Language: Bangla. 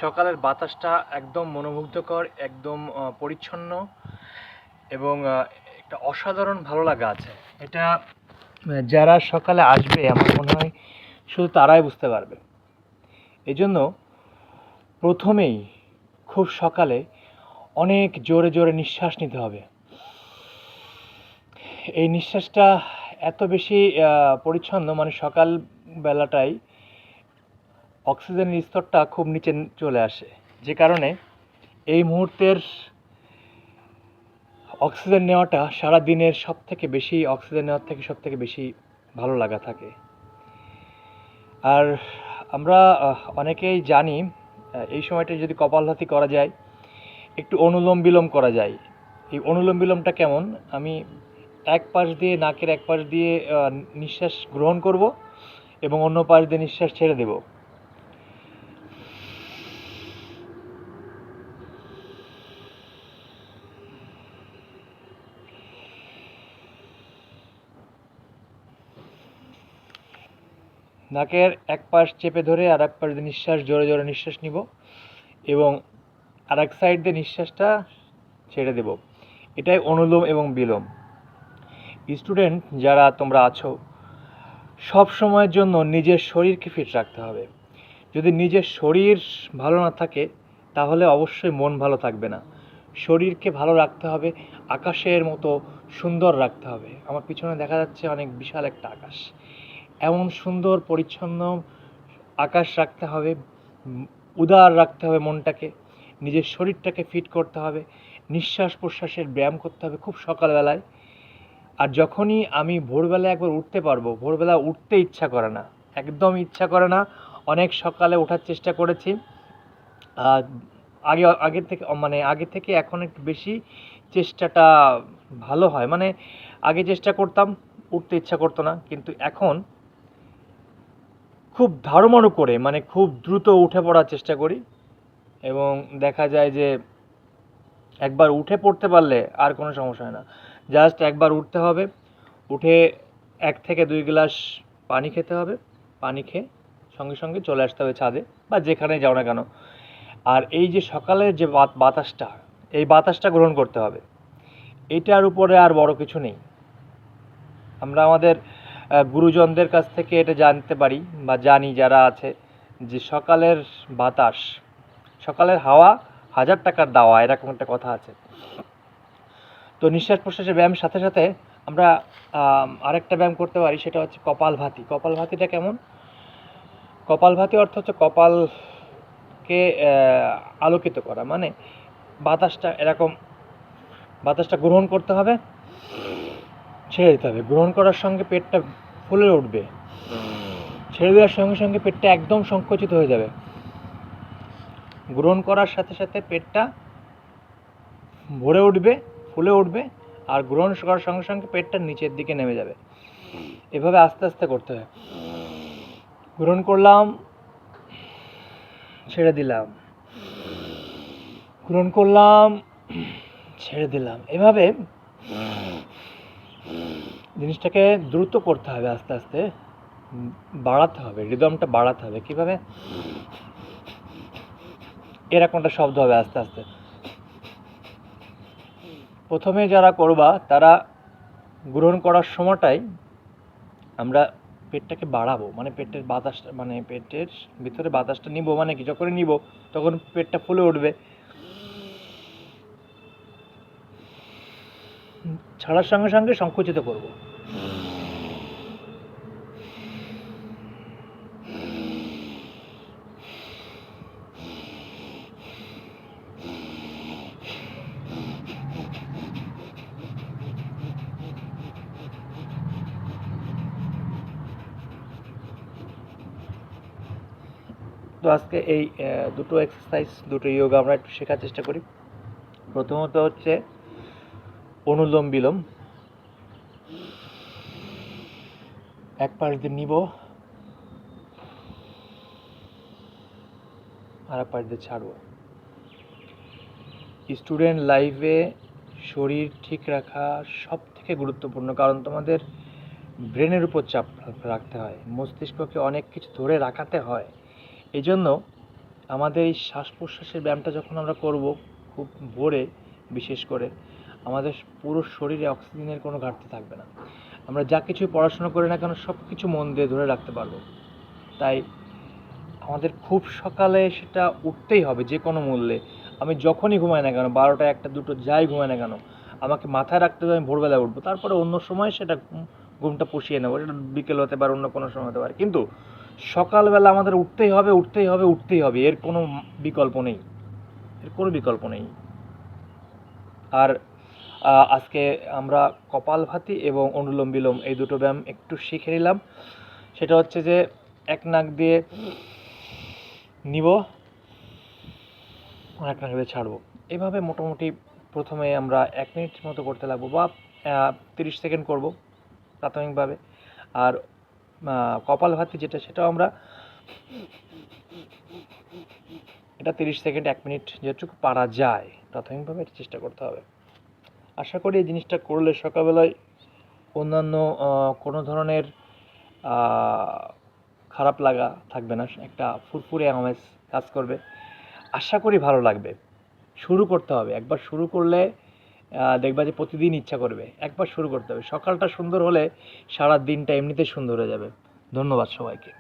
সকালের বাতাসটা একদম মনোমুগ্ধকর, একদম পরিচ্ছন্ন এবং একটা অসাধারণ ভালো লাগা আছে। এটা যারা সকালে আসবে আমার মনে হয় শুধু তারাই বুঝতে পারবে। এই জন্য প্রথমেই খুব সকালে অনেক জোরে জোরে নিঃশ্বাস নিতে হবে। এই নিঃশ্বাসটা এত বেশি পরিচ্ছন্ন, মানে সকাল বেলাটাই অক্সিজেনের স্তরটা খুব নিচে চলে আসে, যে কারণে এই মুহূর্তের অক্সিজেন নেওয়াটা সারা দিনের অক্সিজেন নেওয়ার থেকে সব থেকে বেশি ভালো লাগা থাকে। আর আমরা অনেকেই জানি এই সময়টা যদি কপালভাতি করা যায়, একটু অনুলোম বিলোম করা যায়। এই অনুলোম বিলোমটা কেমন, আমি নাকের এক পাশ দিয়ে নিঃশ্বাস গ্রহণ করব এবং অন্য পাশ দিয়ে নিঃশ্বাস ছেড়ে দেব। নাকের এক পাশ চেপে ধরে আর এক পাশ দিয়ে জোরে জোরে নিঃশ্বাস নিব এবং আর এক সাইড দিয়ে নিঃশ্বাসটা ছেড়ে দেব। এটাই অনুলোম এবং বিলোম। স্টুডেন্ট যারা তোমরা আছো, সব সময়ের জন্য নিজের শরীরকে ফিট রাখতে হবে। যদি নিজের শরীর ভালো না থাকে তাহলে অবশ্যই মন ভালো থাকবে না। শরীরকে ভালো রাখতে হবে, আকাশের মতো সুন্দর রাখতে হবে। আমার পিছনে দেখা যাচ্ছে অনেক বিশাল একটা আকাশ। এমন সুন্দর পরিচ্ছন্ন আকাশ রাখতে হবে, উদার রাখতে হবে মনটাকে, নিজের শরীরটাকে ফিট করতে হবে, নিঃশ্বাস প্রশ্বাসের ব্যায়াম করতে হবে খুব সকালবেলায়। আর যখনই আমি ভোরবেলায় একবার উঠতে পারবো, ভোরবেলা উঠতে ইচ্ছা করে না, একদম ইচ্ছা করে না। অনেক সকালে ওঠার চেষ্টা করেছি, আগে থেকে এখন একটু বেশি চেষ্টাটা ভালো হয়। মানে আগে চেষ্টা করতাম, উঠতে ইচ্ছা করতো না, কিন্তু এখন খুব ধাড়ুমাড়ু করে, মানে খুব দ্রুত উঠে পড়ার চেষ্টা করি এবং দেখা যায় যে একবার উঠে পড়তে পারলে আর কোনো সমস্যা হয় না। জাস্ট একবার উঠতে হবে, উঠে 1 থেকে 2 গ্লাস পানি খেতে হবে, পানি খেয়ে সঙ্গে সঙ্গে চলে আসতে হবে ছাদে বা যেখানেই যাও না কেন। আর এই যে সকালের যে বাতাসটা, এই বাতাসটা গ্রহণ করতে হবে। এটার উপরে আর বড় কিছু নেই। আমরা আমাদের গুরুজনদের কাছ থেকে এটা জানতে পারি বা জানি যারা আছে, যে সকালের বাতাস, সকালের হাওয়া 1000 টাকার দাওয়া, এরকম একটা কথা আছে। তো নিঃশ্বাস প্রশ্বাসের ব্যায়ামের সাথে সাথে আমরা আরেকটা ব্যায়াম করতে পারি, সেটা হচ্ছে কপালভাতি। কপালভাতিটা কেমন? কপালভাতি অর্থ হচ্ছে কপালকে আলোকিত করা। মানে বাতাসটা গ্রহণ করতে হবে, ছেড়ে দিতে হবে। গ্রহণ করার সঙ্গে পেটটা ফুলে উঠবে, ছেড়ে দেওয়ার সঙ্গে সঙ্গে পেটটা একদম সংকুচিত হয়ে যাবে। গ্রহণ করার সাথে সাথে পেটটা ভরে উঠবে, ফুলে উঠবে, আর গ্রহণ করার সঙ্গে সঙ্গে পেটটা নিচের দিকে নেমে যাবে। এভাবে আস্তে আস্তে করতে হয়। গ্রহণ করলাম, ছেড়ে দিলাম, গ্রহণ করলাম, ছেড়ে দিলাম। এভাবে জিনিসটাকে দ্রুত করতে হবে, আস্তে আস্তে বাড়াতে হবে, রিদমটা বাড়াতে হবে। কিভাবে? এরকম একটা শব্দ হবে আস্তে আস্তে। প্রথমে যারা করবা তারা গ্রহণ করার সময়টাই আমরা পেটটাকে বাড়াবো, মানে পেটের ভিতরে বাতাসটা নিব। মানে কি, যখনই নিব তখন পেটটা ফুলে উঠবে, ছাড়ার সঙ্গে সঙ্গে সংকুচিত করব। তো আজকে এই দুটো এক্সারসাইজ, দুটো যোগা আমরা একটু শেখার চেষ্টা করি। প্রথমত হচ্ছে অনুলোম বিলোম। এক পাশ দিয়ে নিব, আর এক পাশ দিয়ে ছাড়ব। স্টুডেন্ট লাইফে শরীর ঠিক রাখা সব থেকে গুরুত্বপূর্ণ, কারণ তোমাদের ব্রেনের উপর চাপ রাখতে হয়, মস্তিষ্ককে অনেক কিছু ধরে রাখাতে হয়। এই জন্য আমাদের এই শ্বাস প্রশ্বাসের ব্যায়ামটা যখন আমরা করব খুব ভোরে, বিশেষ করে আমাদের পুরো শরীরে অক্সিজেনের কোনো ঘাটতি থাকবে না। আমরা যা কিছু পড়াশোনা করি না কেন সব কিছু মন দিয়ে ধরে রাখতে পারবো। তাই আমাদের খুব সকালে সেটা উঠতেই হবে যে কোনো মূল্যে। আমি যখনই ঘুমাই না কেন, 12টা 1টা 2টো যাই ঘুমাই না কেন, আমাকে মাথায় রাখতে হবে আমি ভোরবেলায় উঠবো। তারপরে অন্য সময় সেটা ঘুমটা পুষিয়ে নেবো, সেটা বিকেল হতে পারে, অন্য কোনো সময় হতে পারে, কিন্তু সকালবেলা আমাদের উঠতেই হবে, উঠতেই হবে, উঠতেই হবে। এর কোনো বিকল্প নেই, এর কোনো বিকল্প নেই। আর আজকে আমরা কপালভাতি এবং অনুলোম বিলোম এই দুটো ব্যায়াম একটু শিখে নিলাম। সেটা হচ্ছে যে এক নাক দিয়ে নিব, এক নাক দিয়ে ছাড়বো। এভাবে মোটামুটি প্রথমে আমরা 1 মিনিট মতো করতে লাগবো, বা 30 সেকেন্ড করব প্রাথমিকভাবে। আর কপালভাতি যেটা, সেটাও আমরা এটা 30 সেকেন্ড 1 মিনিট যেটুকু পারা যায় প্রাথমিকভাবে এটা চেষ্টা করতে হবে। আশা করি এই জিনিসটা করলে সকালবেলায় অন্যান্য কোনো ধরনের খারাপ লাগা থাকবে না, একটা ফুরফুরে আমেজ কাজ করবে। আশা করি ভালো লাগবে। শুরু করতে হবে, একবার শুরু করলে দেখবা যে প্রতিদিন ইচ্ছা করবে। একবার শুরু করতে হবে, সকালটা সুন্দর হলে সারা দিনটা এমনিতেই সুন্দর হয়ে যাবে। ধন্যবাদ সবাইকে।